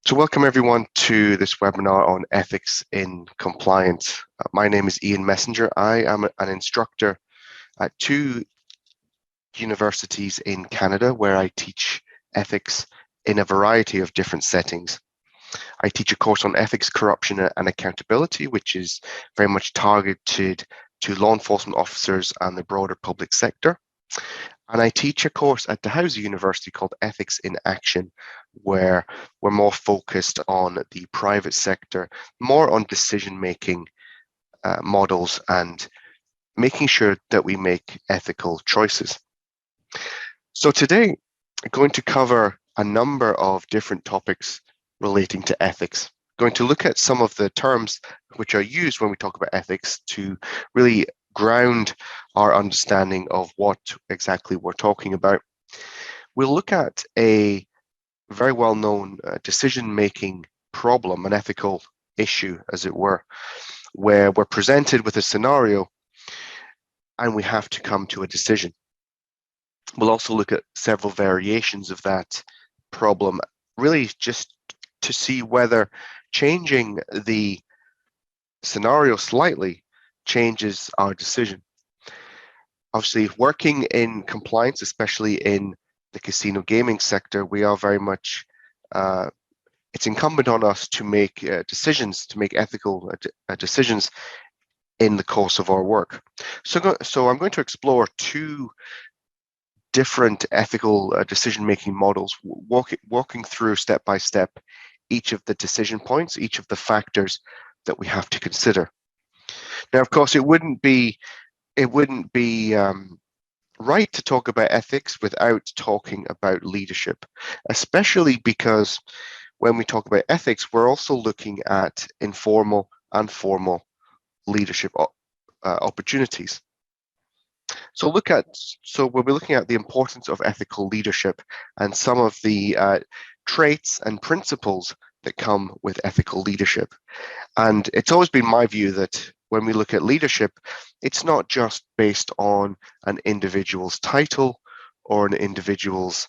So welcome everyone to this webinar on ethics in compliance. My name is Ian Messenger. I am an instructor at two universities in Canada where I teach ethics in a variety of different settings. I teach a course on ethics, corruption and accountability, which is very much targeted to law enforcement officers and the broader public sector. And I teach a course at Dalhousie University called Ethics in Action, where we're more focused on the private sector, more on decision-making models and making sure that we make ethical choices. So today, I'm going to cover a number of different topics relating to ethics. I'm going to look at some of the terms which are used when we talk about ethics to really ground our understanding of what exactly we're talking about. We'll look at a very well-known decision-making problem, an ethical issue, as it were, where we're presented with a scenario and we have to come to a decision. We'll also look at several variations of that problem, really just to see whether changing the scenario slightly changes our decision. Obviously, working in compliance, especially in the casino gaming sector, we are very much, it's incumbent on us to make decisions, to make ethical decisions in the course of our work. So I'm going to explore two different ethical decision-making models, walking through step by step each of the decision points, each of the factors that we have to consider. Now, of course, it wouldn't be right to talk about ethics without talking about leadership, especially because when we talk about ethics, we're also looking at informal and formal leadership opportunities. So we'll be looking at the importance of ethical leadership and some of the traits and principles that come with ethical leadership. And it's always been my view that when we look at leadership, it's not just based on an individual's title or an individual's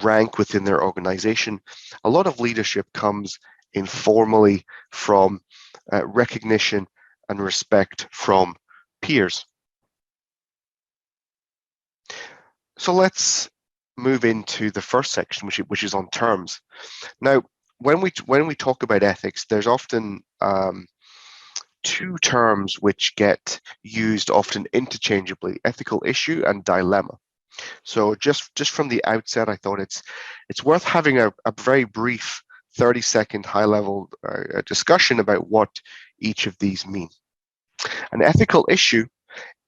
rank within their organization. A lot of leadership comes informally from recognition and respect from peers. So let's move into the first section, which is on terms. Now, when we talk about ethics, there's often two terms which get used often interchangeably: ethical issue and dilemma. So just from the outset, I thought it's worth having a very brief 30-second high-level discussion about what each of these mean. An ethical issue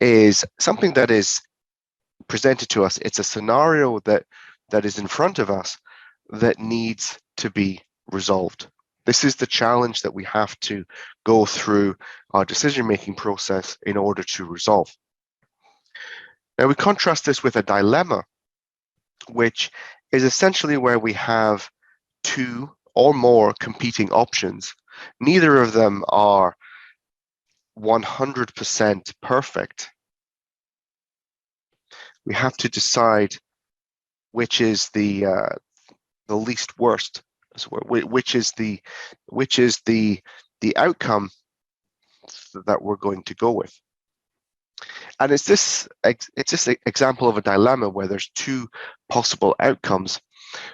is something that is presented to us. It's a scenario that is in front of us that needs to be resolved. This is the challenge that we have to go through our decision-making process in order to resolve. Now, we contrast this with a dilemma, which is essentially where we have two or more competing options. Neither of them are 100% perfect. We have to decide which is the least worst, which is the outcome that we're going to go with. And it's this example of a dilemma where there's two possible outcomes,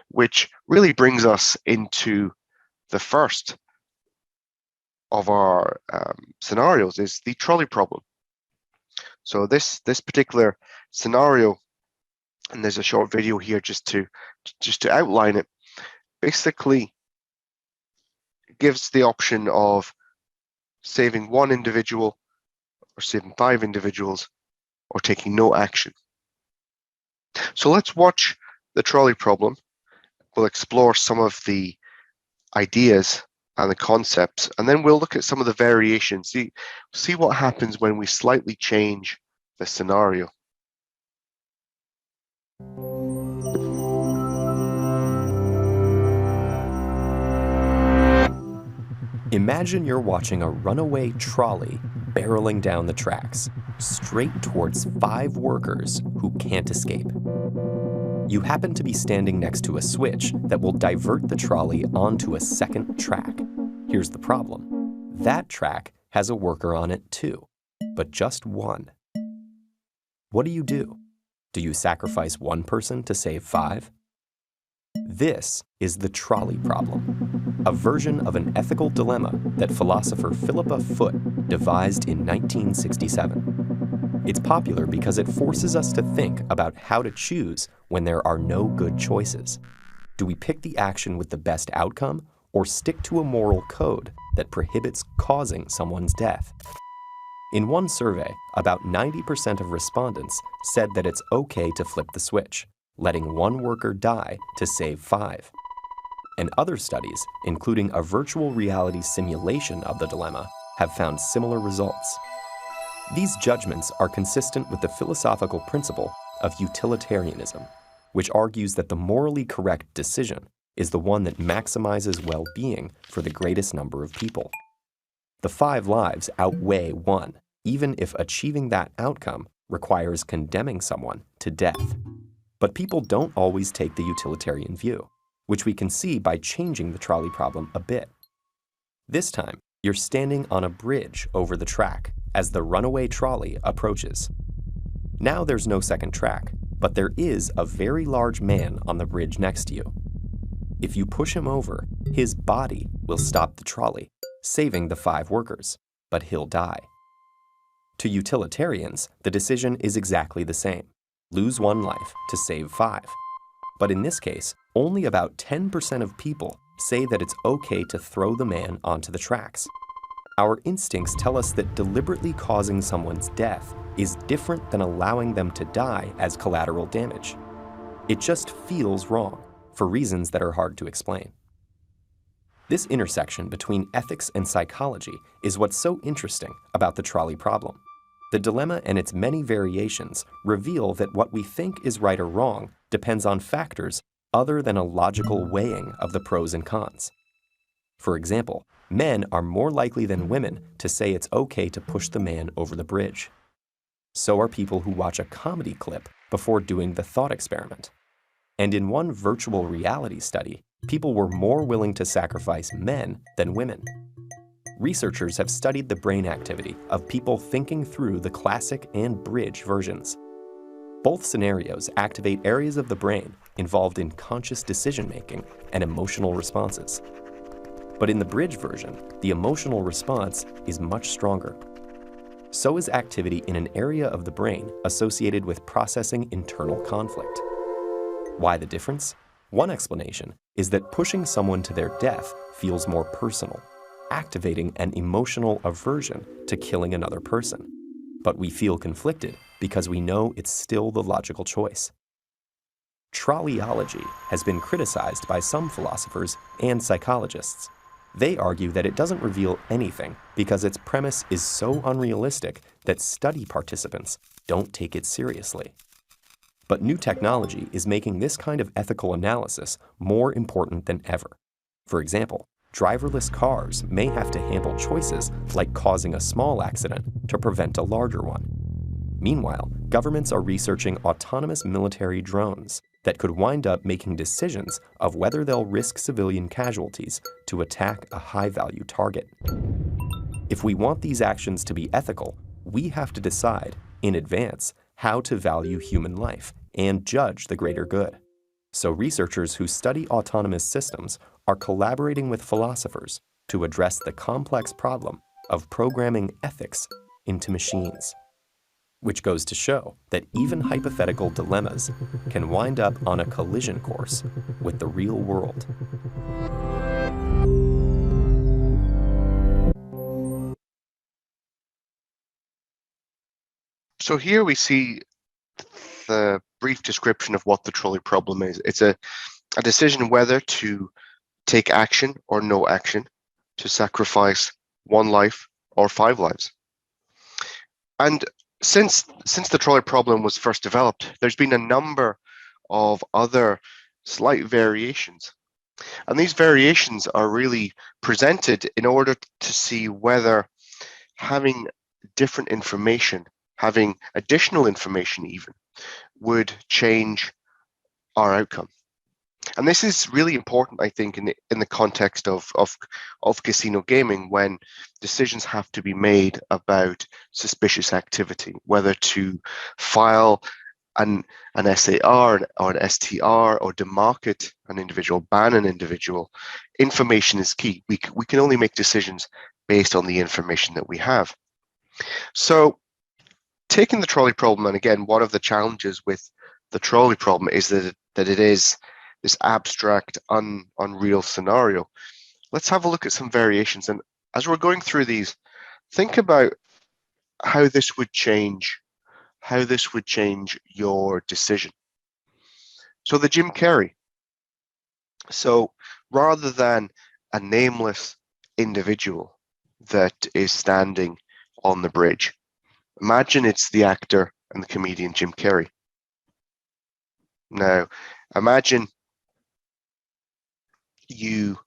which really brings us into the first of our scenarios, is the trolley problem. So this particular scenario, and there's a short video here just to outline it, basically gives the option of saving one individual or saving 5 individuals or taking no action. So let's watch the trolley problem. We'll explore some of the ideas and the concepts, and then we'll look at some of the variations, see what happens when we slightly change the scenario. Imagine you're watching a runaway trolley barreling down the tracks, straight towards 5 workers who can't escape. You happen to be standing next to a switch that will divert the trolley onto a second track. Here's the problem. That track has a worker on it too, but just one. What do? Do you sacrifice one person to save 5? This is the trolley problem, a version of an ethical dilemma that philosopher Philippa Foot devised in 1967. It's popular because it forces us to think about how to choose when there are no good choices. Do we pick the action with the best outcome or stick to a moral code that prohibits causing someone's death? In one survey, about 90% of respondents said that it's okay to flip the switch, letting one worker die to save 5. And other studies, including a virtual reality simulation of the dilemma, have found similar results. These judgments are consistent with the philosophical principle of utilitarianism, which argues that the morally correct decision is the one that maximizes well-being for the greatest number of people. The 5 lives outweigh 1, even if achieving that outcome requires condemning someone to death. But people don't always take the utilitarian view, which we can see by changing the trolley problem a bit. This time, you're standing on a bridge over the track as the runaway trolley approaches. Now there's no second track, but there is a very large man on the bridge next to you. If you push him over, his body will stop the trolley, saving the 5 workers, but he'll die. To utilitarians, the decision is exactly the same. Lose 1 life to save 5. But in this case, only about 10% of people say that it's okay to throw the man onto the tracks. Our instincts tell us that deliberately causing someone's death is different than allowing them to die as collateral damage. It just feels wrong, for reasons that are hard to explain. This intersection between ethics and psychology is what's so interesting about the trolley problem. The dilemma and its many variations reveal that what we think is right or wrong depends on factors other than a logical weighing of the pros and cons. For example, men are more likely than women to say it's okay to push the man over the bridge. So are people who watch a comedy clip before doing the thought experiment. And in one virtual reality study, people were more willing to sacrifice men than women. Researchers have studied the brain activity of people thinking through the classic and bridge versions. Both scenarios activate areas of the brain involved in conscious decision-making and emotional responses. But in the bridge version, the emotional response is much stronger. So is activity in an area of the brain associated with processing internal conflict. Why the difference? One explanation is that pushing someone to their death feels more personal, activating an emotional aversion to killing another person. But we feel conflicted because we know it's still the logical choice. Trolleyology has been criticized by some philosophers and psychologists. They argue that it doesn't reveal anything because its premise is so unrealistic that study participants don't take it seriously. But new technology is making this kind of ethical analysis more important than ever. For example, driverless cars may have to handle choices like causing a small accident to prevent a larger one. Meanwhile, governments are researching autonomous military drones that could wind up making decisions of whether they'll risk civilian casualties to attack a high-value target. If we want these actions to be ethical, we have to decide, in advance, how to value human life and judge the greater good. So researchers who study autonomous systems are collaborating with philosophers to address the complex problem of programming ethics into machines. Which goes to show that even hypothetical dilemmas can wind up on a collision course with the real world. So here we see the brief description of what the trolley problem is. It's a decision whether to take action or no action, to sacrifice 1 life or 5 lives. And since the trolley problem was first developed, there's been a number of other slight variations. And these variations are really presented in order to see whether having different information, having additional information even, would change our outcome. And this is really important, I think, in the context of casino gaming, when decisions have to be made about suspicious activity, whether to file an SAR or an STR or demarket an individual, ban an individual. Information is key. We can only make decisions based on the information that we have. So taking the trolley problem, and again, one of the challenges with the trolley problem is that it is this abstract, unreal scenario. Let's have a look at some variations. And as we're going through these, think about how this would change your decision. So the Jim Carrey. So rather than a nameless individual that is standing on the bridge, imagine it's the actor and the comedian Jim Carrey. Now, imagine you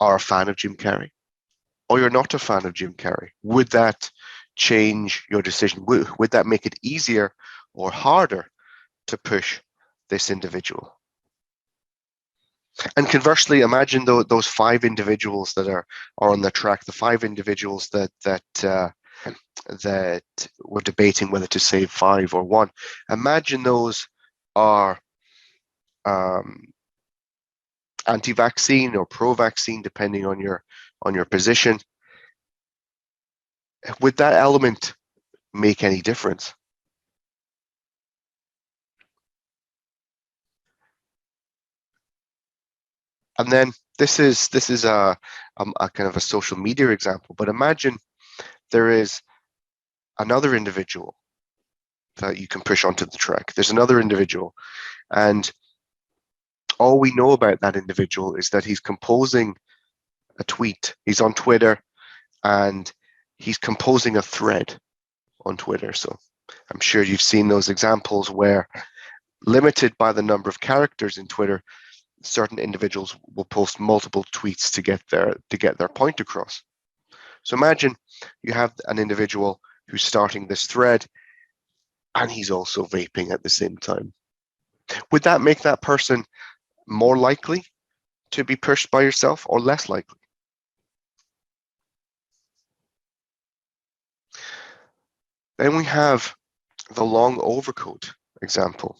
are a fan of Jim Carrey, or you're not a fan of Jim Carrey. Would that change your decision? Would that make it easier or harder to push this individual? And conversely, imagine those five individuals that are on the track, the five individuals that we're debating whether to say five or one. Imagine those are anti-vaccine or pro-vaccine, depending on your position. Would that element make any difference? And then this is a kind of a social media example, but imagine there is another individual that you can push onto the track. There's another individual, and all we know about that individual is that he's composing a tweet. He's on Twitter, and he's composing a thread on Twitter. So I'm sure you've seen those examples where, limited by the number of characters in Twitter, certain individuals will post multiple tweets to get their point across. So imagine you have an individual who's starting this thread, and he's also vaping at the same time. Would that make that person more likely to be pushed by yourself, or less likely? Then we have the long overcoat example.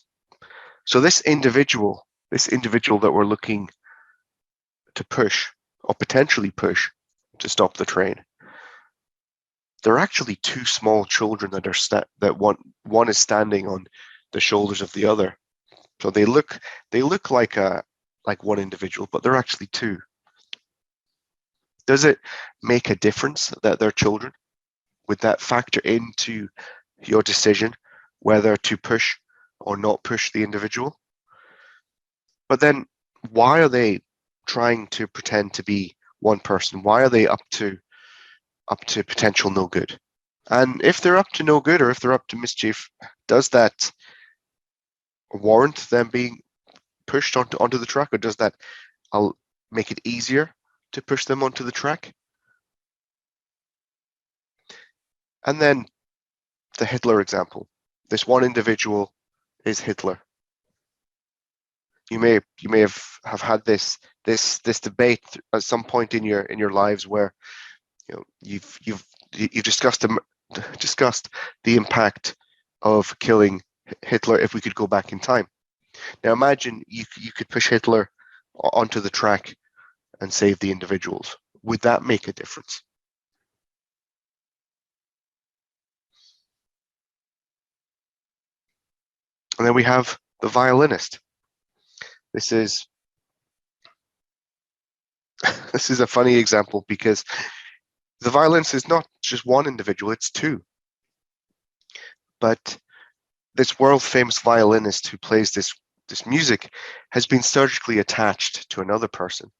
So this individual that we're looking to push, or potentially push, to stop the train, they're actually two small children that one is standing on the shoulders of the other. So they look like one individual, but they're actually two. Does it make a difference that they're children? Would that factor into your decision whether to push or not push the individual? But then why are they trying to pretend to be one person? Why are they up to potential no good? And if they're up to no good, or if they're up to mischief, does that warrant them being pushed onto the track, or does that make it easier to push them onto the track? And then the Hitler example. This one individual is Hitler. You may have had this debate at some point in your lives where you've discussed the impact of killing Hitler if we could go back in time. Now imagine you could push Hitler onto the track and save the individuals. Would that make a difference? And then we have the violinist. This is a funny example because the violinist is not just one individual, it's two. But this world famous violinist who plays this music has been surgically attached to another person.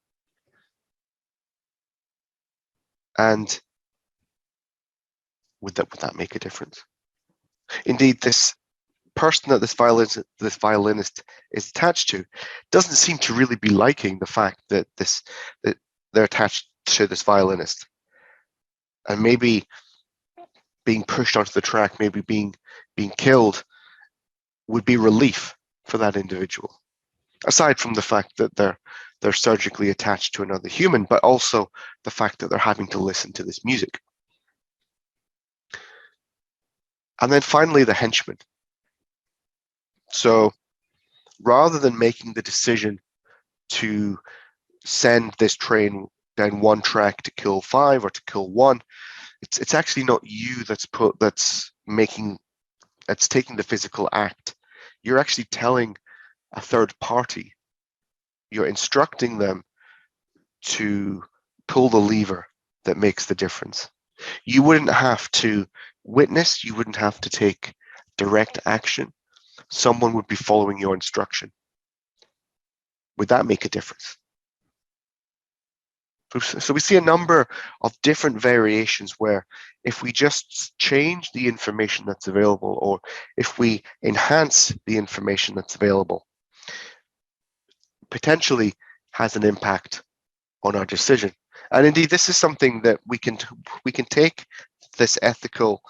And would that make a difference? Indeed, this person that this violinist is attached to doesn't seem to really be liking the fact that they're attached to this violinist. And maybe being pushed onto the track, maybe being killed, would be relief for that individual, aside from the fact that they're surgically attached to another human, but also the fact that they're having to listen to this music. And then finally, the henchman. So rather than making the decision to send this train down one track to kill 5 or to kill 1, it's actually not you that's taking the physical act. You're actually telling a third party, you're instructing them to pull the lever that makes the difference. You wouldn't have to witness, you wouldn't have to take direct action. Someone would be following your instruction. Would that make a difference? So we see a number of different variations where if we just change the information that's available, or if we enhance the information that's available, potentially has an impact on our decision. And indeed, this is something that we can take this ethical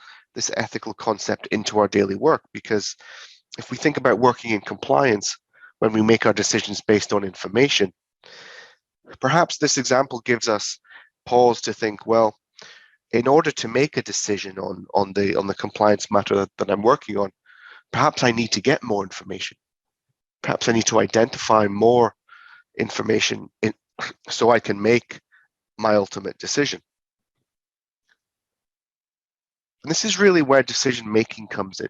concept into our daily work, because if we think about working in compliance, when we make our decisions based on information, perhaps this example gives us pause to think, well, in order to make a decision on the compliance matter that I'm working on, perhaps I need to get more information. Perhaps I need to identify more information so I can make my ultimate decision. And this is really where decision making comes in,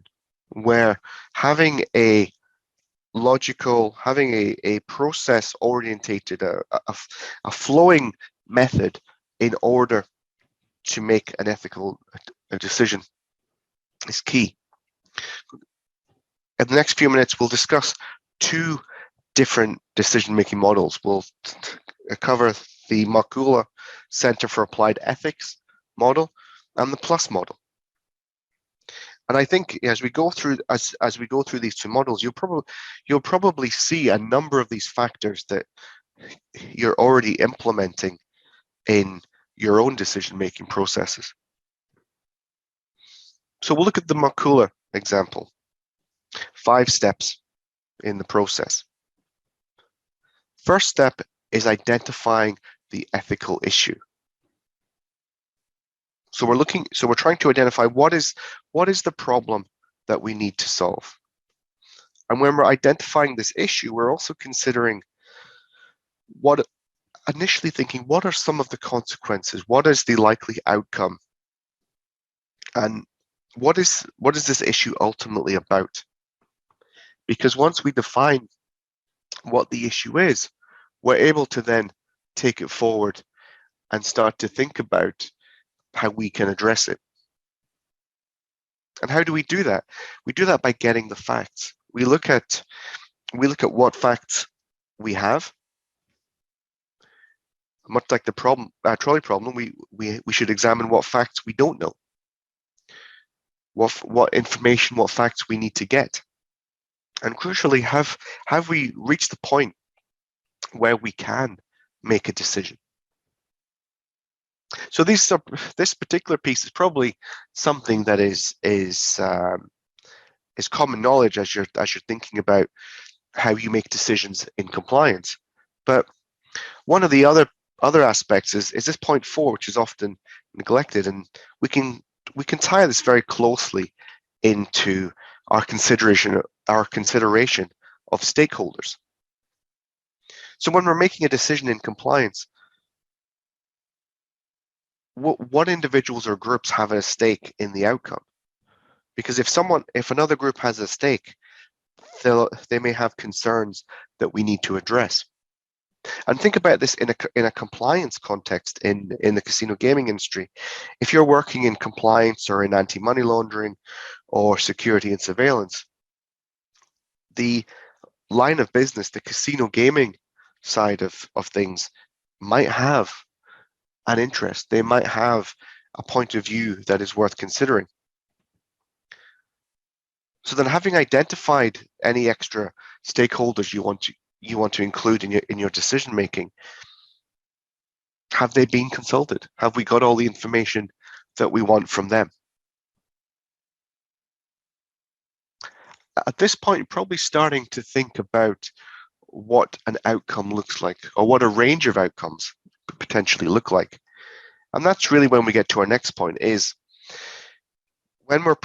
where having a logical, having a process orientated, a flowing method in order to make an ethical decision is key. In the next few minutes, we'll discuss 2 different decision-making models. We'll cover the Makula Center for Applied Ethics model and the PLUS model. And I think as we go through these 2 models, you'll probably see a number of these factors that you're already implementing in your own decision-making processes. So we'll look at the Makula example. 5 steps in the process. First step is identifying the ethical issue. So we're trying to identify what is the problem that we need to solve. And when we're identifying this issue, we're also considering what are some of the consequences? What is the likely outcome? And what is this issue ultimately about? Because once we define what the issue is, we're able to then take it forward and start to think about how we can address it. And how do we do that? We do that by getting the facts. We look at what facts we have. Much like the trolley problem, we should examine what facts we don't know. What information, what facts we need to get. And crucially, have we reached the point where we can make a decision? So this particular piece is probably something that is common knowledge as you're thinking about how you make decisions in compliance. But one of the other aspects is this point 4, which is often neglected, and we can tie this very closely into our consideration of stakeholders. So when we're making a decision in compliance, what individuals or groups have a stake in the outcome? Because if another group has a stake, they may have concerns that we need to address. And think about this in a compliance context in the casino gaming industry. If you're working in compliance or in anti-money laundering or security and surveillance, the line of business, the casino gaming side of things, might have an interest. They might have a point of view that is worth considering. So then, having identified any extra stakeholders you want to include in your decision making, have they been consulted? Have we got all the information that we want from them? At this point, you're probably starting to think about what an outcome looks like, or what a range of outcomes could potentially look like. And that's really when we get to our next point, is when we're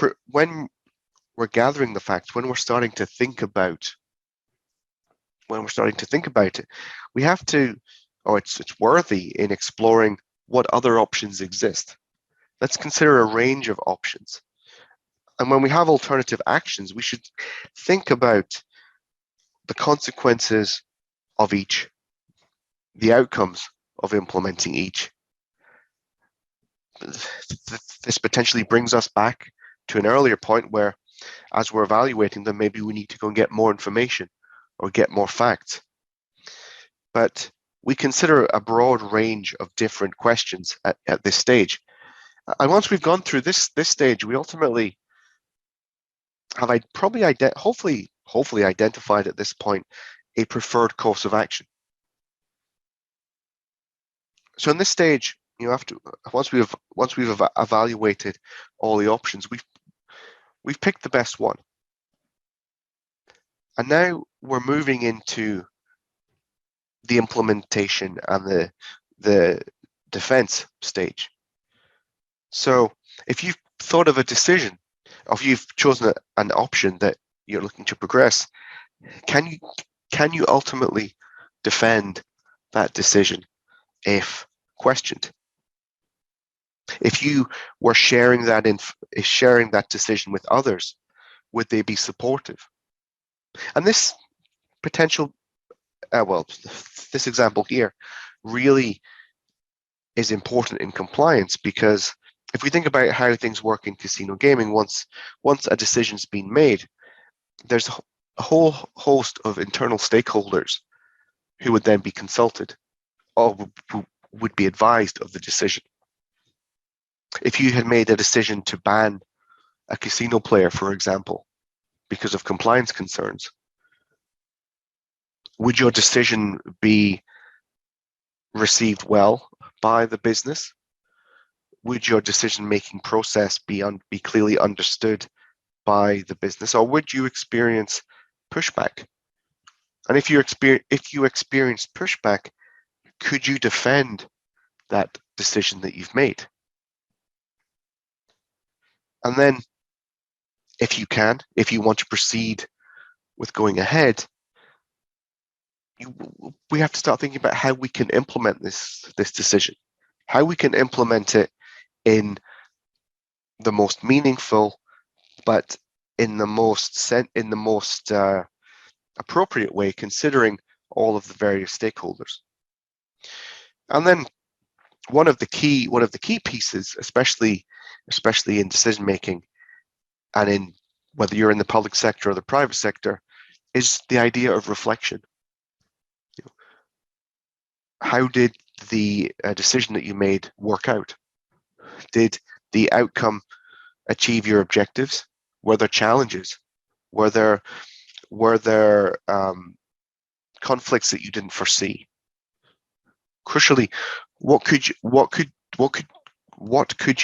gathering the facts, when we're starting to think about it, we have to, or it's worthy in exploring what other options exist. Let's consider a range of options. And when we have alternative actions, we should think about the consequences of each, the outcomes of implementing each. This potentially brings us back to an earlier point where, as we're evaluating them, maybe we need to go and get more information or get more facts. But we consider a broad range of different questions at this stage. And once we've gone through this stage, we ultimately have hopefully identified at this point a preferred course of action. So in this stage, once we've evaluated all the options, we've picked the best one. And now we're moving into the implementation and the defense stage. So if you've thought of a decision, or if you've chosen an option that you're looking to progress, can you ultimately defend that decision if questioned? If you were sharing that decision with others, would they be supportive? And this potential, this example here really is important in compliance, because if we think about how things work in casino gaming, once a decision's been made, there's a whole host of internal stakeholders who would then be consulted or would be advised of the decision. If you had made a decision to ban a casino player, for example, because of compliance concerns, would your decision be received well by the business? Would your decision-making process be clearly understood by the business, or would you experience pushback? And if you experience pushback, could you defend that decision that you've made? And then, if you want to proceed with going ahead, we have to start thinking about how we can implement this decision, how we can implement it in the most meaningful, but in the most appropriate way, considering all of the various stakeholders. And then one of the key pieces, especially in decision making, and in whether you're in the public sector or the private sector, is the idea of reflection. How did the decision that you made work out? Did the outcome achieve your objectives? Were there challenges? Were there conflicts that you didn't foresee? Crucially, what could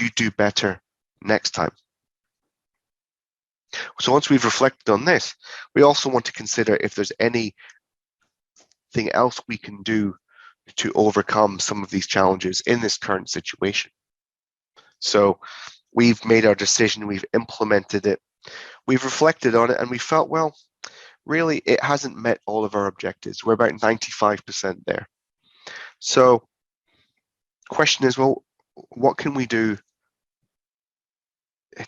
you do better next time? So once we've reflected on this, we also want to consider if there's anything else we can do to overcome some of these challenges in this current situation. So we've made our decision, we've implemented it, we've reflected on it, and we felt, well, really, it hasn't met all of our objectives. We're about 95% there. So question is, well, what can we do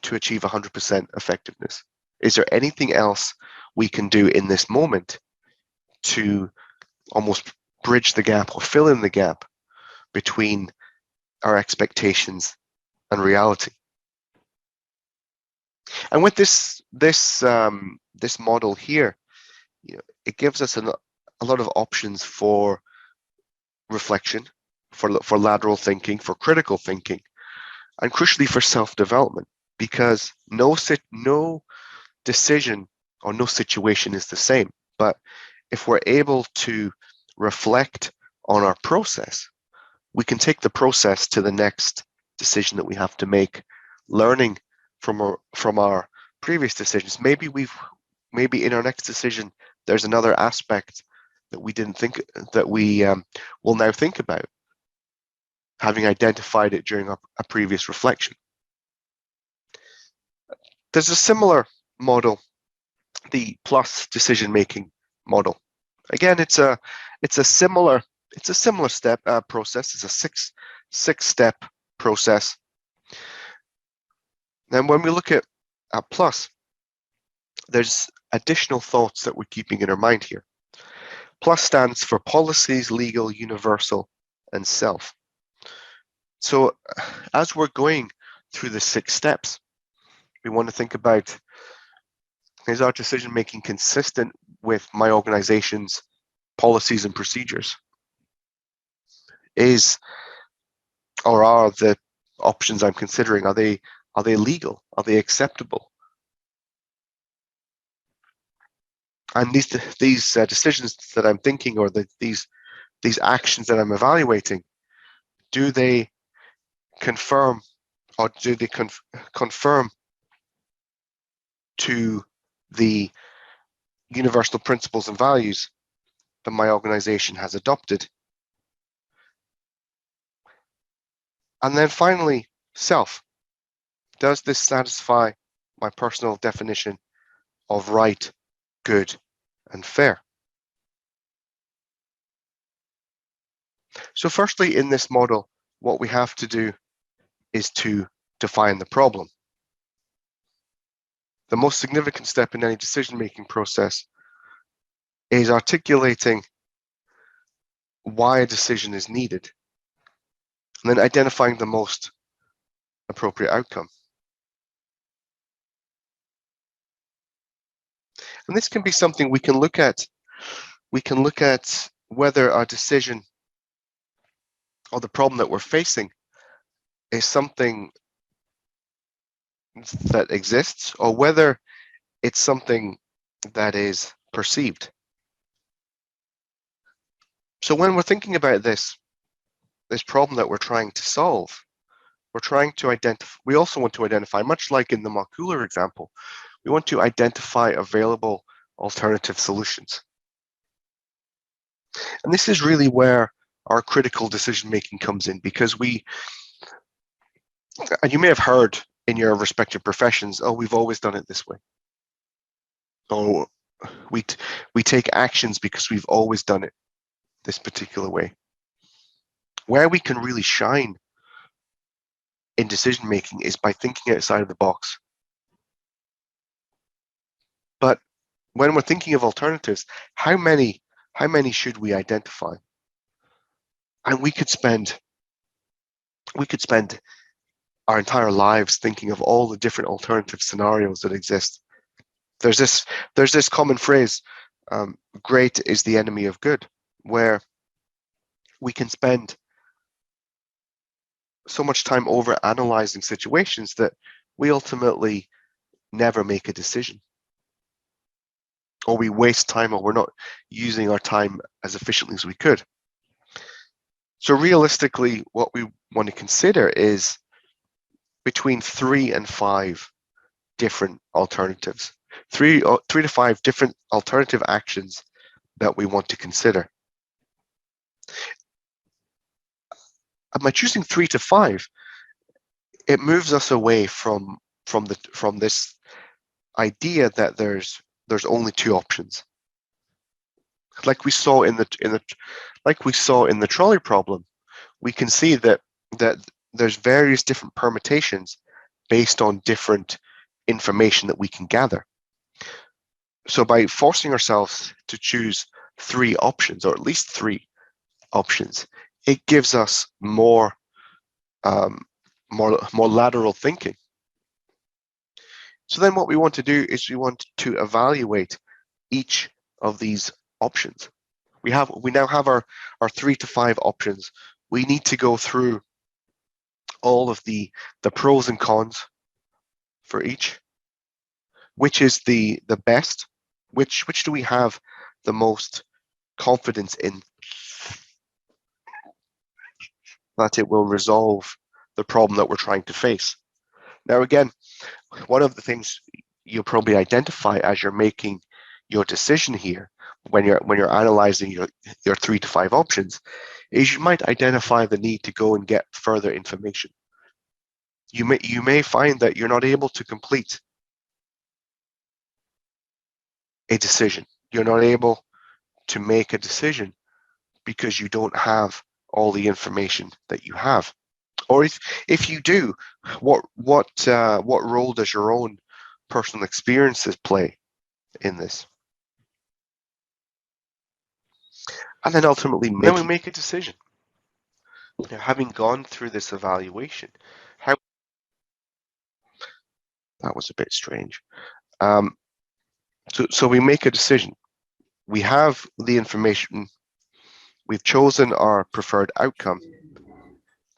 to achieve 100% effectiveness? Is there anything else we can do in this moment to almost bridge the gap or fill in the gap between our expectations and reality? And with this model here, it gives us a lot of options for reflection, for lateral thinking, for critical thinking, and crucially for self-development, because no decision or no situation is the same. But if we're able to reflect on our process, we can take the process to the next decision that we have to make, learning from our previous decisions. Maybe we've maybe in our next decision, there's another aspect that we didn't think, that we will now think about, having identified it during a previous reflection. There's a similar model, the plus decision-making model. Again, it's a similar step process. It's a six-step process. And when we look at plus, there's additional thoughts that we're keeping in our mind here. Plus stands for policies, legal, universal, and self. So as we're going through the 6 steps, we want to think about, is our decision making consistent with my organization's policies and procedures? Are the options I'm considering, are they legal? Are they acceptable? And these decisions that I'm thinking, or these actions that I'm evaluating, do they confirm, or do they confirm to the universal principles and values that my organization has adopted? And then finally, self. Does this satisfy my personal definition of right, good, and fair? So firstly, in this model, what we have to do is to define the problem. The most significant step in any decision-making process is articulating why a decision is needed, and then identifying the most appropriate outcome. And this can be something we can look at. We can look at whether our decision or the problem that we're facing is something that exists, or whether it's something that is perceived. So when we're thinking about this problem that we're trying to solve, we're trying to identify, we also want to identify, much like in the molecular example, we want to identify available alternative solutions. And this is really where our critical decision making comes in, because and you may have heard in your respective professions, oh, we've always done it this way. Oh, we take actions because we've always done it this particular way. Where we can really shine in decision making is by thinking outside of the box. But when we're thinking of alternatives, how many should we identify? And we could spend our entire lives thinking of all the different alternative scenarios that exist. There's this common phrase, great is the enemy of good, where we can spend so much time over analyzing situations that we ultimately never make a decision, or we waste time, or we're not using our time as efficiently as we could. So realistically, what we want to consider is between 3 and 5 different alternatives, 3 to 5 different alternative actions that we want to consider. And by choosing 3 to 5, it moves us away from this idea that there's only 2 options. Like we saw in the trolley problem, we can see that there's various different permutations based on different information that we can gather. So by forcing ourselves to choose 3 options, or at least 3 options, it gives us more lateral thinking. So then what we want to do is we want to evaluate each of these options. We now have our 3 to 5 options. We need to go through all of the pros and cons for each. Which is the best? Which do we have the most confidence in that it will resolve the problem that we're trying to face? Now, again, one of the things you'll probably identify as you're making your decision here, when you're analyzing your 3 to 5 options, is you might identify the need to go and get further information. You may find that you're not able to complete a decision. You're not able to make a decision because you don't have all the information that you have. Or if you do, what role does your own personal experiences play in this? And then ultimately, then we make a decision. Now, having gone through this evaluation, how that was a bit strange. So we make a decision. We have the information. We've chosen our preferred outcome,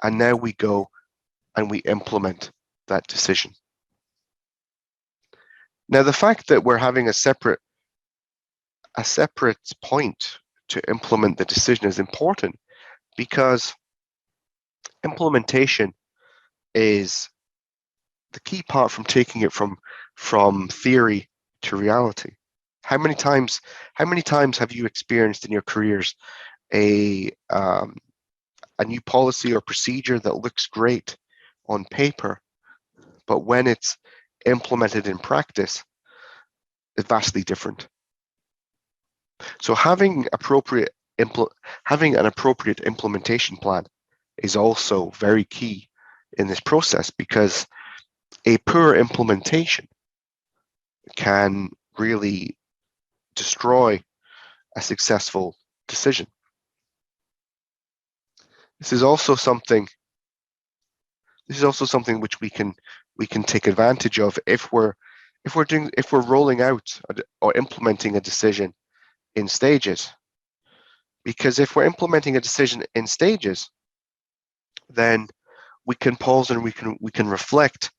and now we go and we implement that decision. Now, the fact that we're having a separate point to implement the decision is important, because implementation is the key part from taking it from theory to reality. How many times have you experienced in your careers a new policy or procedure that looks great on paper, but when it's implemented in practice, it's vastly different? So having an appropriate implementation plan is also very key in this process, because a poor implementation can really destroy a successful decision. This is also something which we can take advantage of if we're rolling out or implementing a decision in stages. Because if we're implementing a decision in stages, then we can pause and we can reflect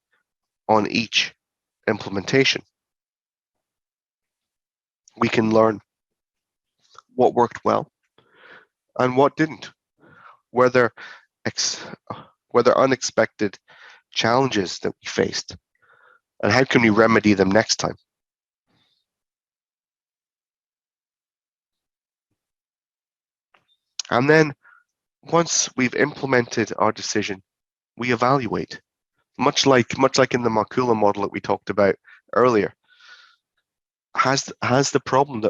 on each implementation. We can learn what worked well and what didn't. Were there unexpected challenges that we faced, and how can we remedy them next time? And then once we've implemented our decision, we evaluate, much like in the Makula model that we talked about earlier. Has the problem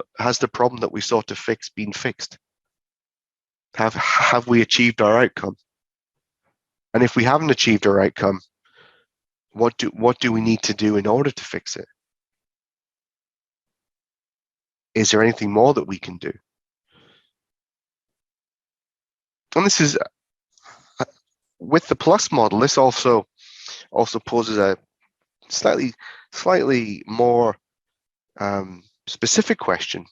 that we sought to fix been fixed? Have we achieved our outcome? And if we haven't achieved our outcome, what do we need to do in order to fix it? Is there anything more that we can do? And this is with the plus model. This also poses a slightly more specific question.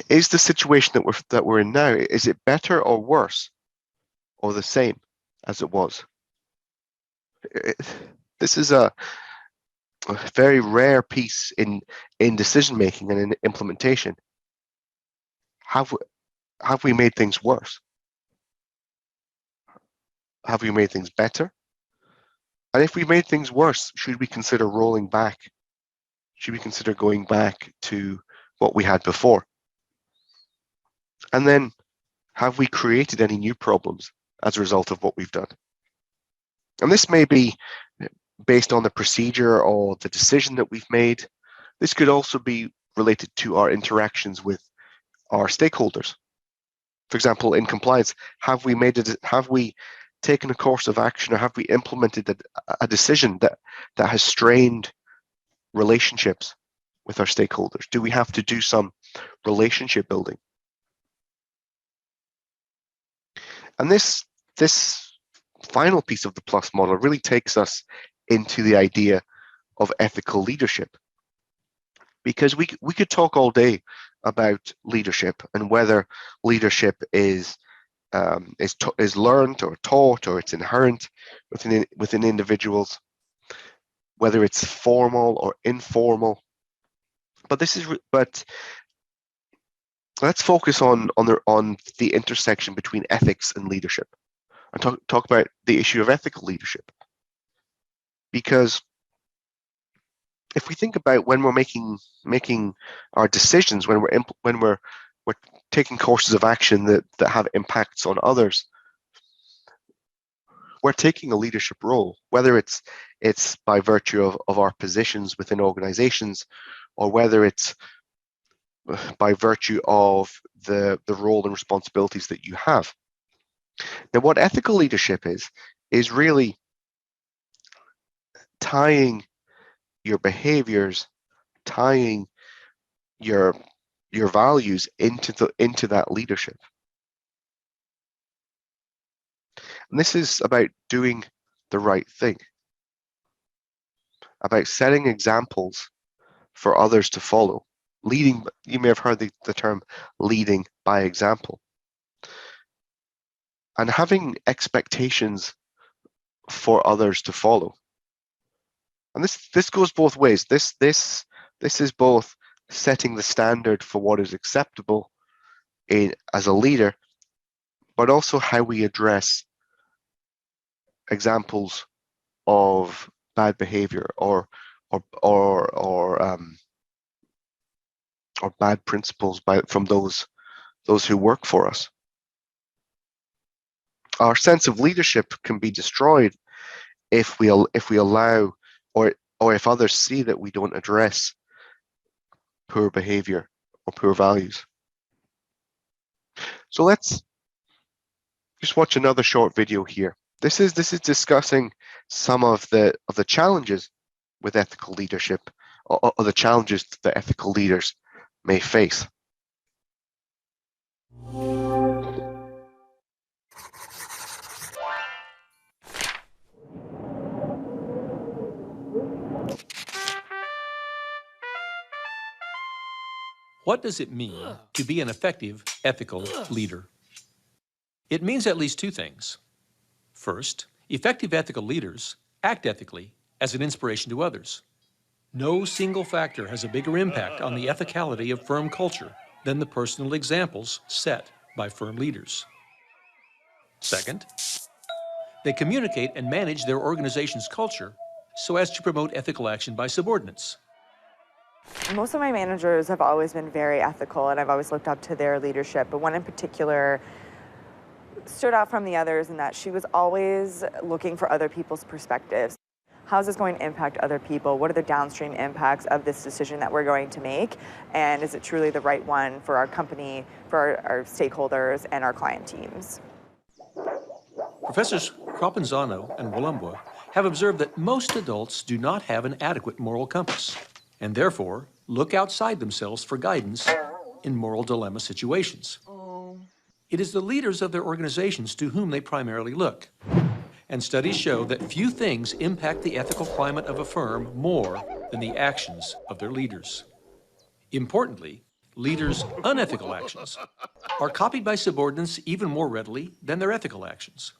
Is the situation that we're in now, is it better or worse or the same as it was? This is a very rare piece in decision making and in implementation. Have we made things worse? Have we made things better? And if we made things worse, should we consider rolling back? Should we consider going back to what we had before? And then, have we created any new problems as a result of what we've done? And this may be based on the procedure or the decision that we've made. This could also be related to our interactions with our stakeholders. For example, in compliance, have we taken a course of action, or have we implemented a decision that has strained relationships with our stakeholders? Do we have to do some relationship building? And this final piece of the plus model really takes us into the idea of ethical leadership, because we could talk all day about leadership and whether leadership is learned or taught, or it's inherent within individuals, whether it's formal or informal. But let's focus on the intersection between ethics and leadership, and talk about the issue of ethical leadership. Because if we think about when we're making our decisions, when we're taking courses of action that have impacts on others, we're taking a leadership role, whether it's by virtue of our positions within organizations, or whether it's by virtue of the role and responsibilities that you have. Now, what ethical leadership is really tying your behaviors, tying your values into that leadership. And this is about doing the right thing, about setting examples for others to follow. Leading, you may have heard the term leading by example. And having expectations for others to follow. And this goes both ways. This is both setting the standard for what is acceptable as a leader, but also how we address examples of bad behavior or bad principles from those who work for us. Our sense of leadership can be destroyed if we allow or if others see that we don't address poor behavior or poor values. So let's just watch another short video here. This is discussing some of the challenges with ethical leadership, or the challenges that ethical leaders may face. What does it mean to be an effective ethical leader? It means at least two things. First, effective ethical leaders act ethically as an inspiration to others. No single factor has a bigger impact on the ethicality of firm culture than the personal examples set by firm leaders. Second, they communicate and manage their organization's culture so as to promote ethical action by subordinates. Most of my managers have always been very ethical, and I've always looked up to their leadership, but one in particular stood out from the others in that she was always looking for other people's perspectives. How is this going to impact other people? What are the downstream impacts of this decision that we're going to make? And is it truly the right one for our company, for our stakeholders, and our client teams? Professors Cropenzano and Wallumbwa have observed that most adults do not have an adequate moral compass, and therefore look outside themselves for guidance in moral dilemma situations. It is the leaders of their organizations to whom they primarily look. And studies show that few things impact the ethical climate of a firm more than the actions of their leaders. Importantly, leaders' unethical actions are copied by subordinates even more readily than their ethical actions.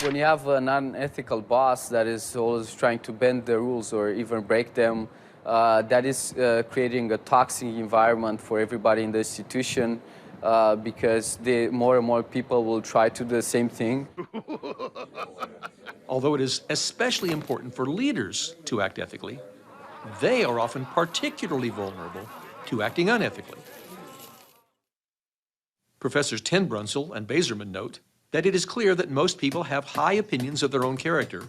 When you have an unethical boss that is always trying to bend the rules or even break them, that is creating a toxic environment for everybody in the institution, because more and more people will try to do the same thing. Although it is especially important for leaders to act ethically, they are often particularly vulnerable to acting unethically. Professors Ten Brunsell and Bazerman note that it is clear that most people have high opinions of their own character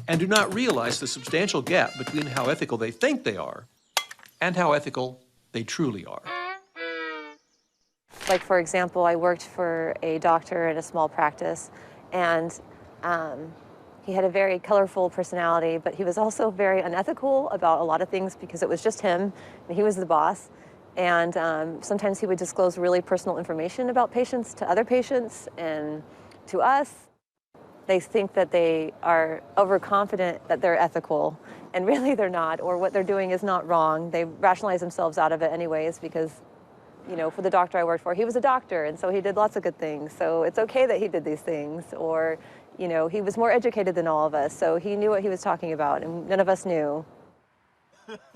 and do not realize the substantial gap between how ethical they think they are and how ethical they truly are. Like, for example, I worked for a doctor in a small practice, and he had a very colorful personality, but he was also very unethical about a lot of things because it was just him, and he was the boss. And sometimes he would disclose really personal information about patients to other patients and to us. They think that they are overconfident that they're ethical, and really they're not, or what they're doing is not wrong. They rationalize themselves out of it anyways because, you know, for the doctor I worked for, he was a doctor, and so he did lots of good things. So it's okay that he did these things. Or, you know, he was more educated than all of us, so he knew what he was talking about, and none of us knew.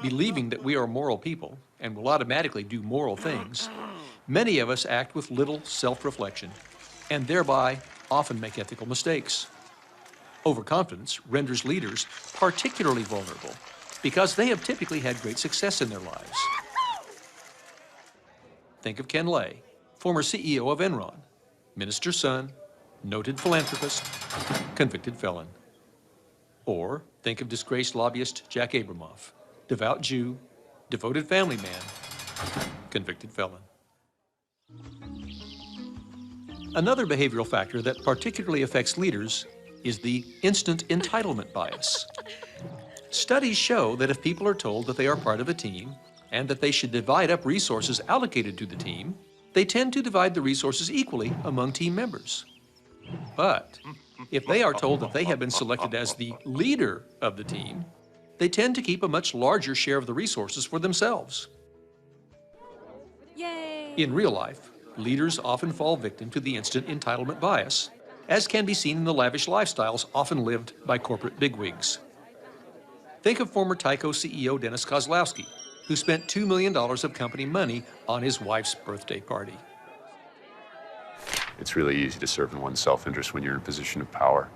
Believing that we are moral people and will automatically do moral things, many of us act with little self-reflection and thereby often make ethical mistakes. Overconfidence renders leaders particularly vulnerable because they have typically had great success in their lives. Think of Ken Lay, former CEO of Enron, minister's son, noted philanthropist, convicted felon. Or think of disgraced lobbyist Jack Abramoff, devout Jew, devoted family man, convicted felon. Another behavioral factor that particularly affects leaders is the instant entitlement bias. Studies show that if people are told that they are part of a team and that they should divide up resources allocated to the team, they tend to divide the resources equally among team members. But if they are told that they have been selected as the leader of the team, they tend to keep a much larger share of the resources for themselves. Yay! In real life, leaders often fall victim to the instant entitlement bias, as can be seen in the lavish lifestyles often lived by corporate bigwigs. Think of former Tyco CEO Dennis Kozlowski, who spent $2 million of company money on his wife's birthday party. It's really easy to serve in one's self-interest when you're in a position of power.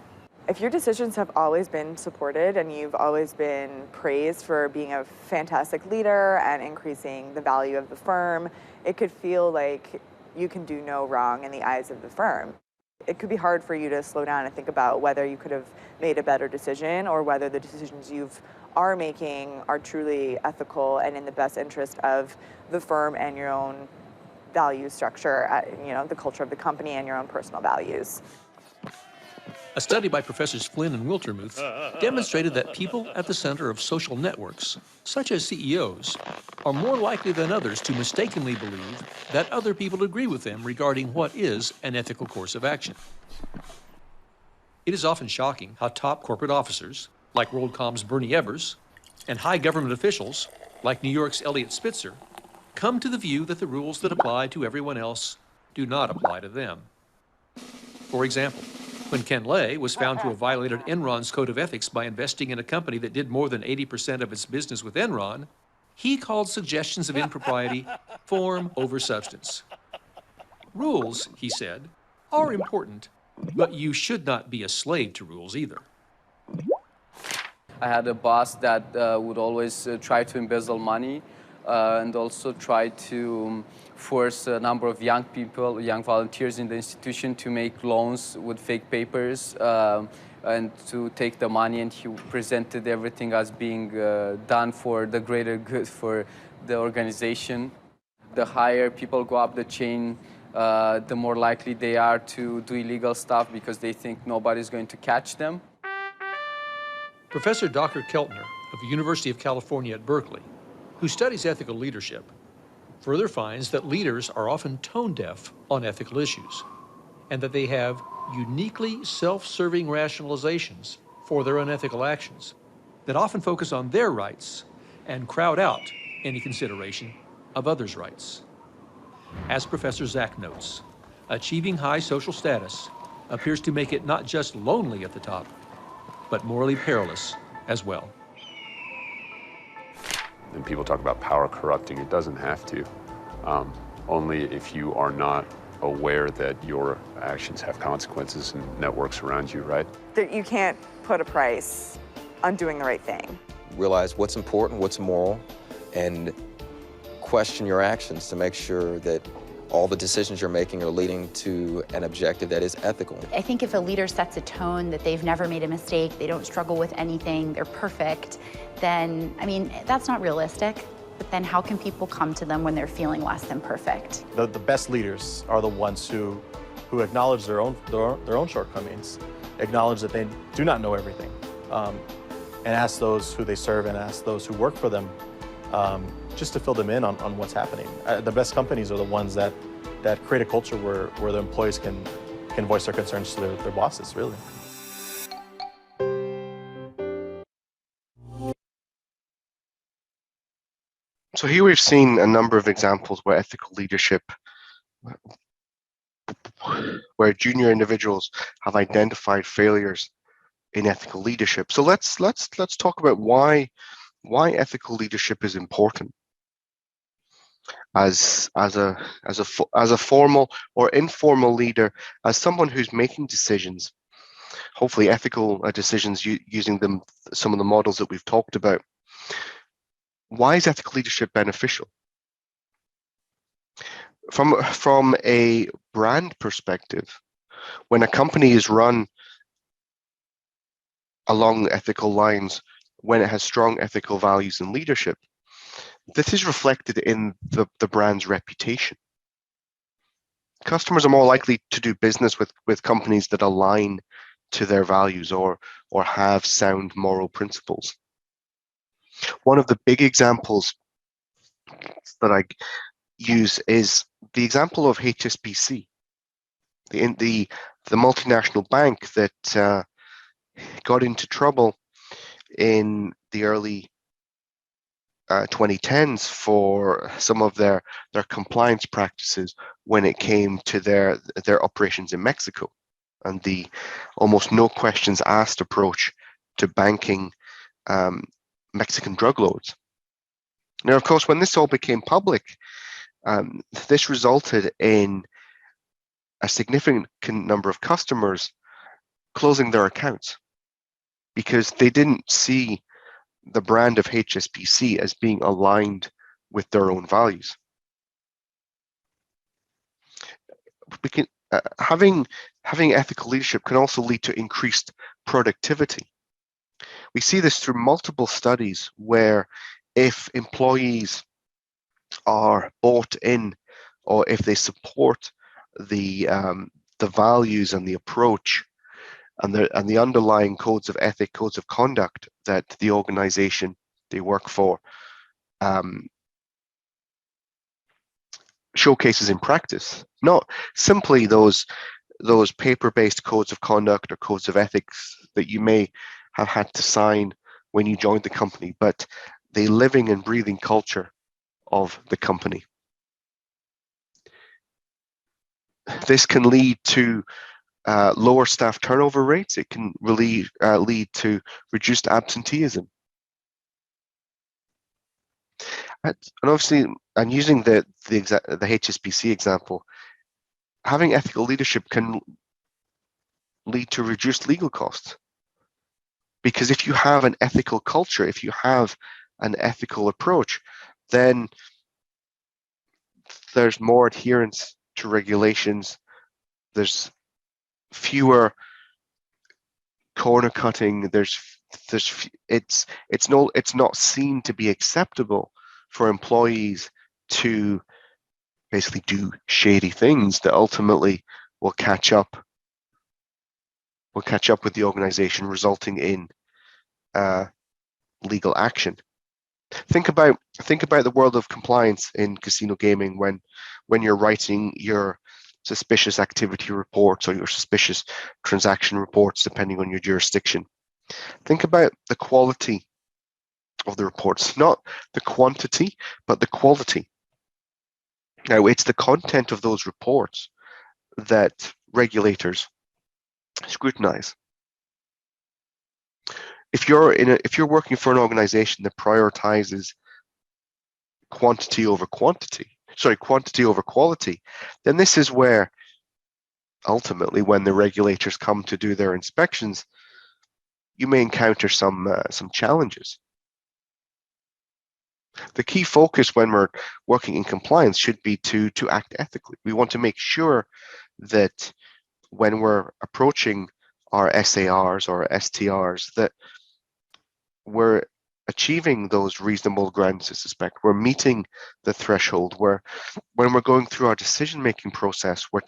If your decisions have always been supported and you've always been praised for being a fantastic leader and increasing the value of the firm, it could feel like you can do no wrong in the eyes of the firm. It could be hard for you to slow down and think about whether you could have made a better decision or whether the decisions you are making are truly ethical and in the best interest of the firm and your own value structure, the culture of the company and your own personal values. A study by Professors Flynn and Wiltermuth demonstrated that people at the center of social networks, such as CEOs, are more likely than others to mistakenly believe that other people agree with them regarding what is an ethical course of action. It is often shocking how top corporate officers, like WorldCom's Bernie Ebbers, and high government officials, like New York's Eliot Spitzer, come to the view that the rules that apply to everyone else do not apply to them. For example, when Ken Lay was found to have violated Enron's code of ethics by investing in a company that did more than 80% of its business with Enron, he called suggestions of impropriety form over substance. Rules, he said, are important, but you should not be a slave to rules either. I had a boss that would always try to embezzle money and also try to force a number of young people, young volunteers in the institution to make loans with fake papers and to take the money, and he presented everything as being done for the greater good for the organization. The higher people go up the chain, the more likely they are to do illegal stuff because they think nobody's going to catch them. Professor Dr. Keltner of the University of California at Berkeley, who studies ethical leadership, further finds that leaders are often tone-deaf on ethical issues, and that they have uniquely self-serving rationalizations for their unethical actions that often focus on their rights and crowd out any consideration of others' rights. As Professor Zach notes, achieving high social status appears to make it not just lonely at the top, but morally perilous as well. And people talk about power corrupting. It doesn't have to. Only if you are not aware that your actions have consequences and networks around you, right? That you can't put a price on doing the right thing. Realize what's important, what's moral, and question your actions to make sure that all the decisions you're making are leading to an objective that is ethical. I think if a leader sets a tone that they've never made a mistake, they don't struggle with anything, they're perfect, then, that's not realistic. But then how can people come to them when they're feeling less than perfect? The best leaders are the ones who acknowledge their own shortcomings, acknowledge that they do not know everything, and ask those who they serve and ask those who work for them just to fill them in on what's happening. The best companies are the ones that create a culture where the employees can voice their concerns to their bosses, really. So here we've seen a number of examples where ethical leadership, where junior individuals have identified failures in ethical leadership. So let's talk about why ethical leadership is important as a formal or informal leader, as someone who's making decisions hopefully ethical decisions using some of the models that we've talked about. Why is ethical leadership beneficial? From a brand perspective, when a company is run along ethical lines, when it has strong ethical values and leadership, this is reflected in the brand's reputation. Customers are more likely to do business with companies that align to their values or have sound moral principles. One of the big examples that I use is the example of HSBC, the multinational bank that got into trouble in the early 2010s for some of their compliance practices when it came to their operations in Mexico and the almost no questions asked approach to banking Mexican drug lords. Now, of course, when this all became public, this resulted in a significant number of customers closing their accounts because they didn't see the brand of HSBC as being aligned with their own values. Having ethical leadership can also lead to increased productivity. We see this through multiple studies where if employees are bought in, or if they support the values and the approach and the underlying codes of ethic, codes of conduct that the organization they work for showcases in practice, not simply those paper-based codes of conduct or codes of ethics that you may have had to sign when you joined the company, but the living and breathing culture of the company. This can lead to lower staff turnover rates. It can really lead to reduced absenteeism. And obviously, and using the HSBC example, having ethical leadership can lead to reduced legal costs. Because if you have an ethical culture, if you have an ethical approach, then there's more adherence to regulations. There's fewer corner cutting. It's not seen to be acceptable for employees to basically do shady things that ultimately will catch up with the organization, resulting in legal action. Think about the world of compliance in casino gaming when you're writing your suspicious activity reports or your suspicious transaction reports, depending on your jurisdiction. Think about the quality of the reports, not the quantity, but the quality. Now, it's the content of those reports that regulators scrutinize. If you're working for an organization that prioritizes quantity over quality, then this is where ultimately, when the regulators come to do their inspections, you may encounter some challenges. The key focus when we're working in compliance should be to act ethically. We want to make sure that when we're approaching our SARs or STRs, that we're achieving those reasonable grounds to suspect. We're meeting the threshold where when we're going through our decision-making process, we're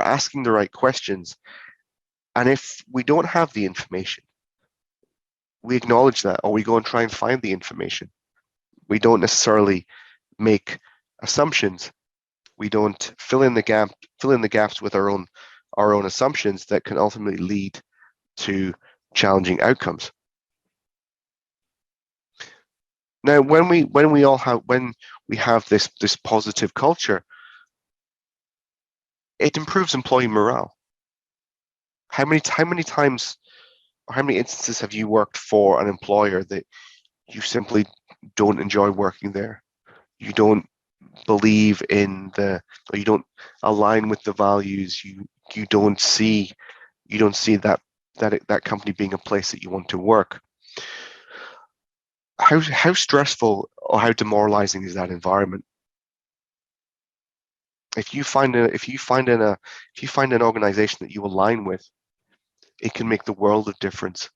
asking the right questions. And if we don't have the information, we acknowledge that, or we go and try and find the information. We don't necessarily make assumptions. We don't fill in the gaps with our own assumptions that can ultimately lead to challenging outcomes. Now, when we have this positive culture, it improves employee morale. How many times, or how many instances have you worked for an employer that you simply don't enjoy working there? You don't believe in or you don't align with the values. You don't see you don't see that company being a place that you want to work. How stressful or how demoralizing is that environment? If you find an organization that you align with, it can make the world of difference.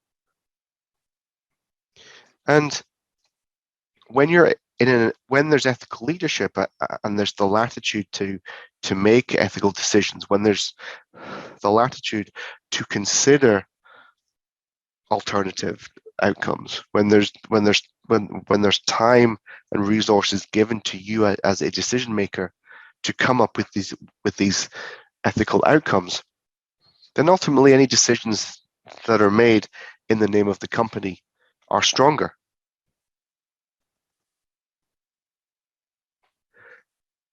And when there's ethical leadership and there's the latitude to make ethical decisions, when there's the latitude to consider alternative outcomes, when there's time and resources given to you as a decision maker to come up with these ethical outcomes, then ultimately any decisions that are made in the name of the company are stronger.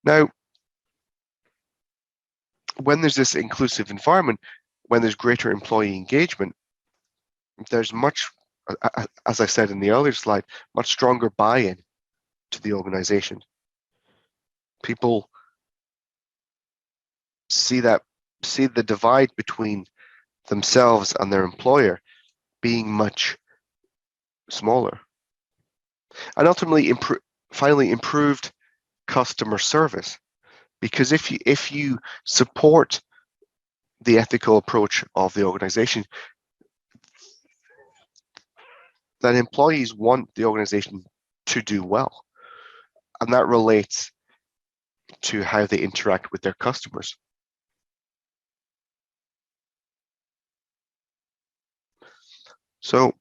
Now, when there's this inclusive environment, when there's greater employee engagement, there's much, as I said in the earlier slide, much stronger buy-in to the organization. People see the divide between themselves and their employer being much smaller. And ultimately, finally, improved customer service. Because if you support the ethical approach of the organization, then employees want the organization to do well. And that relates to how they interact with their customers. So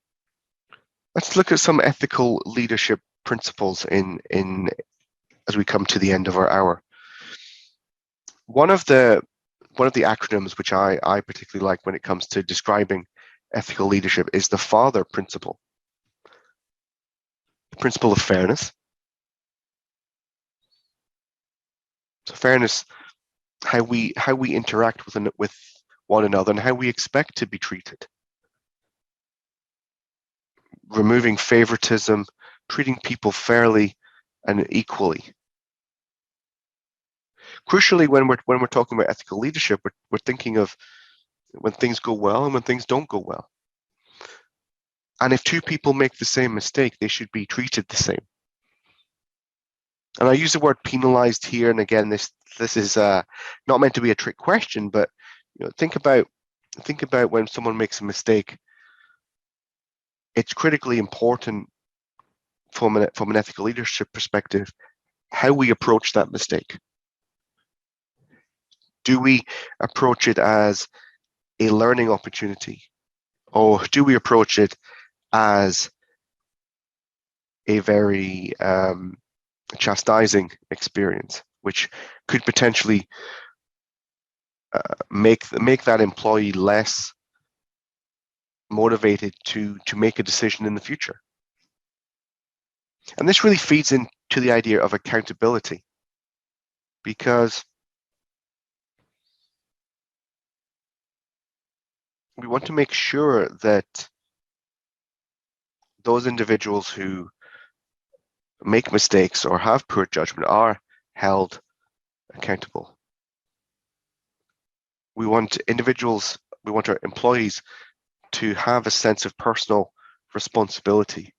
let's look at some ethical leadership principles in as we come to the end of our hour. One of the acronyms which I particularly like when it comes to describing ethical leadership is the FATHER principle. The principle of fairness. So fairness, how we interact with one another and how we expect to be treated. Removing favoritism, treating people fairly and equally. Crucially, when we're talking about ethical leadership, we're thinking of when things go well and when things don't go well. And if two people make the same mistake, they should be treated the same. And I use the word penalized here, and again, this is not meant to be a trick question, but think about when someone makes a mistake. It's critically important from an ethical leadership perspective how we approach that mistake. Do we approach it as a learning opportunity, or do we approach it as a very chastising experience, which could potentially make that employee less motivated to make a decision in the future? And this really feeds into the idea of accountability, because we want to make sure that those individuals who make mistakes or have poor judgment are held accountable. We want our employees to have a sense of personal responsibility,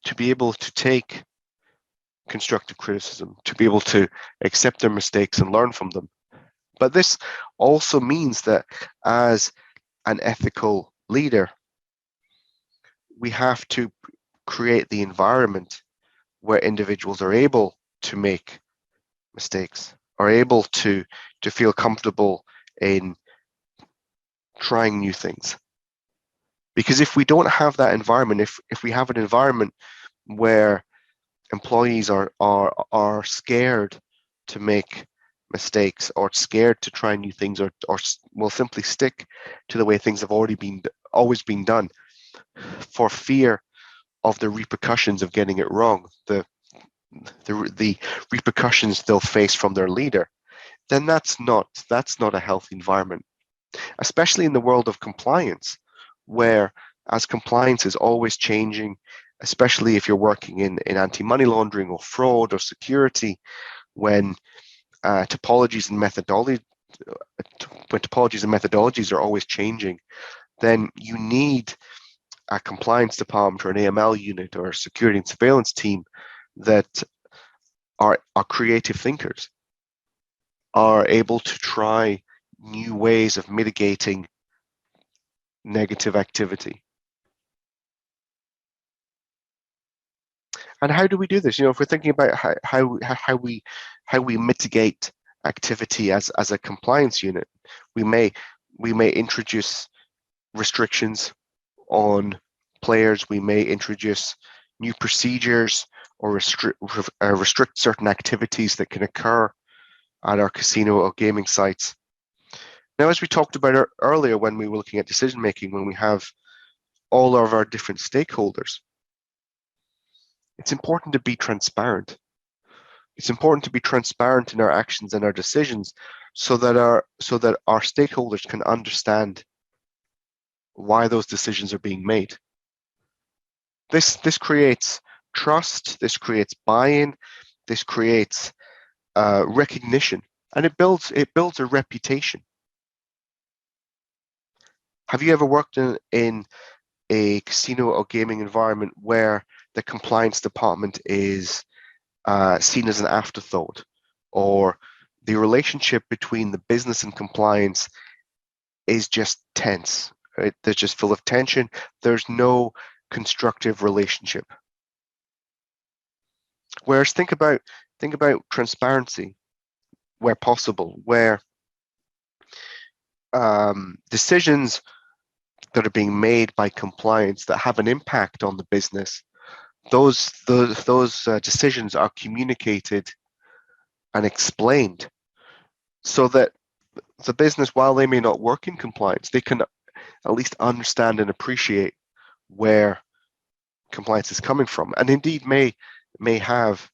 to be able to take constructive criticism, to be able to accept their mistakes and learn from them. But this also means that as an ethical leader, we have to create the environment where individuals are able to make mistakes, are able to feel comfortable in trying new things. Because if we don't have that environment, if we have an environment where employees are scared to make mistakes or scared to try new things, or will simply stick to the way things have always been done for fear of the repercussions of getting it wrong, the repercussions they'll face from their leader, then that's not a healthy environment, especially in the world of compliance, where as compliance is always changing, especially if you're working in anti-money laundering or fraud or security, when topologies and when topologies and methodologies are always changing, then you need a compliance department or an AML unit or a security and surveillance team that are creative thinkers, are able to try new ways of mitigating negative activity. And how do we do this? If we're thinking about how we mitigate activity as a compliance unit, we may introduce restrictions on players. We may introduce new procedures or restrict certain activities that can occur at our casino or gaming sites. Now, as we talked about earlier when we were looking at decision making, when we have all of our different stakeholders, it's important to be transparent. It's important to be transparent in our actions and our decisions so that our stakeholders can understand why those decisions are being made. This creates trust, this creates buy-in, this creates recognition, and it builds a reputation. Have you ever worked in a casino or gaming environment where the compliance department is seen as an afterthought, or the relationship between the business and compliance is just tense, right? They're just full of tension. There's no constructive relationship. Whereas think about transparency where possible, where decisions that are being made by compliance that have an impact on the business, those decisions are communicated and explained so that the business, while they may not work in compliance, they can at least understand and appreciate where compliance is coming from, and indeed may have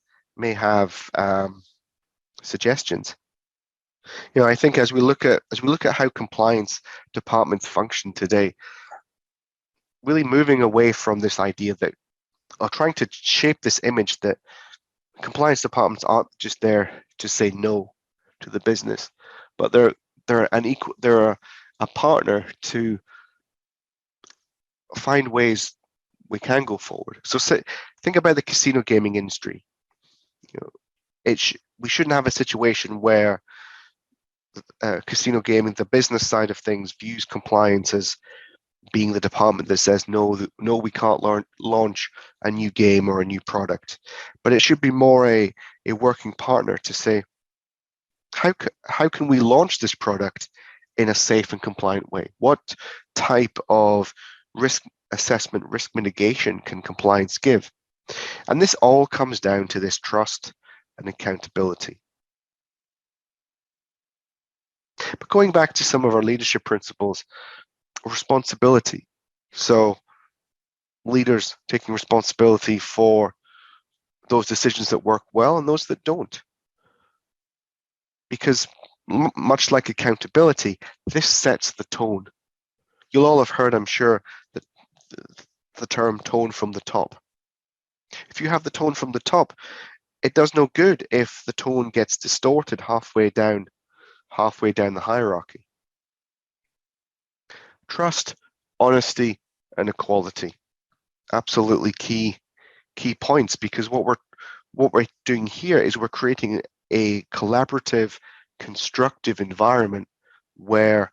suggestions. I think as we look at how compliance departments function today, really moving away from this idea that, or trying to shape this image that compliance departments aren't just there to say no to the business, but they're a partner to find ways we can go forward. So think about the casino gaming industry. We shouldn't have a situation where casino gaming, the business side of things, views compliance as being the department that says no, we can't launch a new game or a new product, but it should be more a working partner to say, how can we launch this product in a safe and compliant way? What type of risk assessment, risk mitigation can compliance give? And this all comes down to this trust and accountability. But going back to some of our leadership principles, responsibility. So leaders taking responsibility for those decisions that work well and those that don't. Because much like accountability, this sets the tone. You'll all have heard, I'm sure, that the term tone from the top. If you have the tone from the top, it does no good if the tone gets distorted halfway down the hierarchy. Trust, honesty, and equality. Absolutely key points, because what we're doing here is we're creating a collaborative, constructive environment where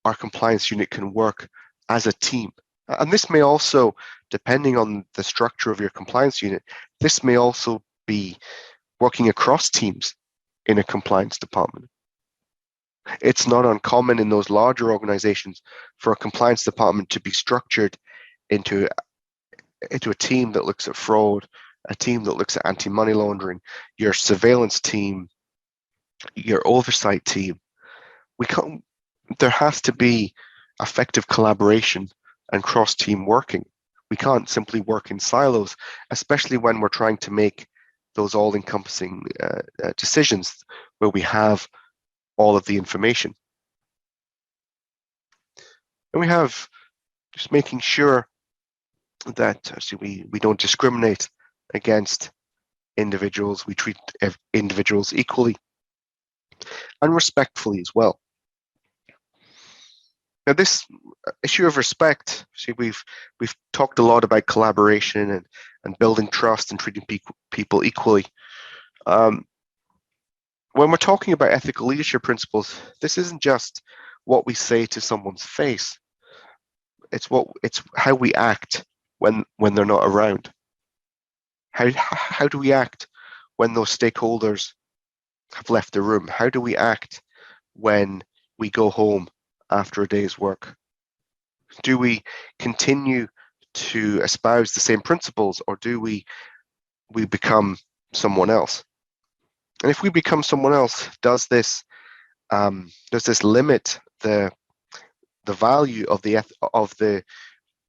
our compliance unit can work as a team. And this may also, depending on the structure of your compliance unit, this may also be working across teams in a compliance department. It's not uncommon in those larger organizations for a compliance department to be structured into a team that looks at fraud, a team that looks at anti-money laundering, your surveillance team, your oversight team. There has to be effective collaboration and cross-team working. We can't simply work in silos, especially when we're trying to make those all-encompassing decisions where we have all of the information. And we have just making sure that we don't discriminate against individuals. We treat individuals equally. and respectfully as well. Now, this issue of respect, see, we've talked a lot about collaboration and building trust and treating people equally. When we're talking about ethical leadership principles, this isn't just what we say to someone's face. It's how we act when they're not around. How do we act when those stakeholders have left the room? How do we act when we go home after a day's work? Do we continue to espouse the same principles, or do we become someone else? And if we become someone else, does this limit the value of the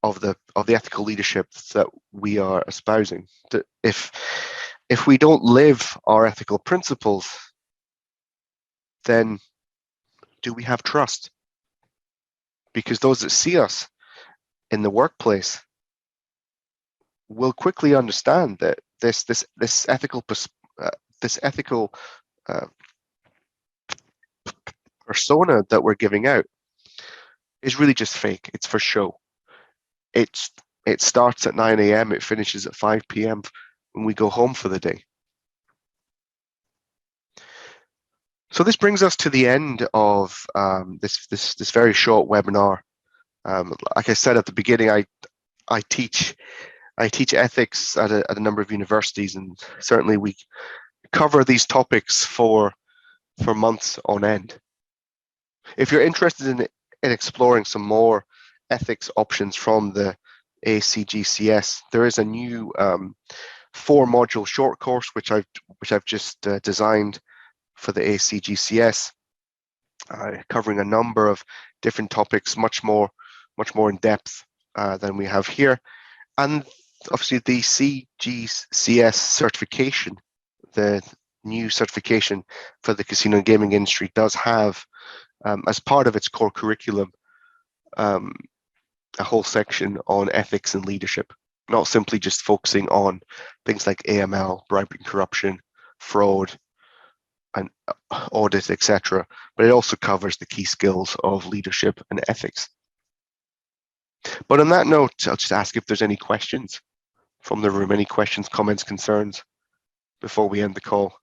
ethical leadership that we are espousing? If we don't live our ethical principles, then do we have trust? Because those that see us in the workplace will quickly understand that this ethical persona that we're giving out is really just fake. It's for show. It starts at 9 a.m. It finishes at 5 p.m. when we go home for the day. So this brings us to the end of this very short webinar. Like I said at the beginning, I teach ethics at a number of universities, and certainly we cover these topics for months on end. If you're interested in exploring some more ethics options from the CGCS, there is a new 4-module short course which I've just designed for the CGCS, covering a number of different topics, much more in depth than we have here. And obviously the CGCS certification, the new certification for the casino and gaming industry, does have, as part of its core curriculum, a whole section on ethics and leadership, not simply just focusing on things like AML, bribery and corruption, fraud, and audit, etc. But it also covers the key skills of leadership and ethics. But on that note, I'll just ask if there's any questions from the room, any questions, comments, concerns before we end the call.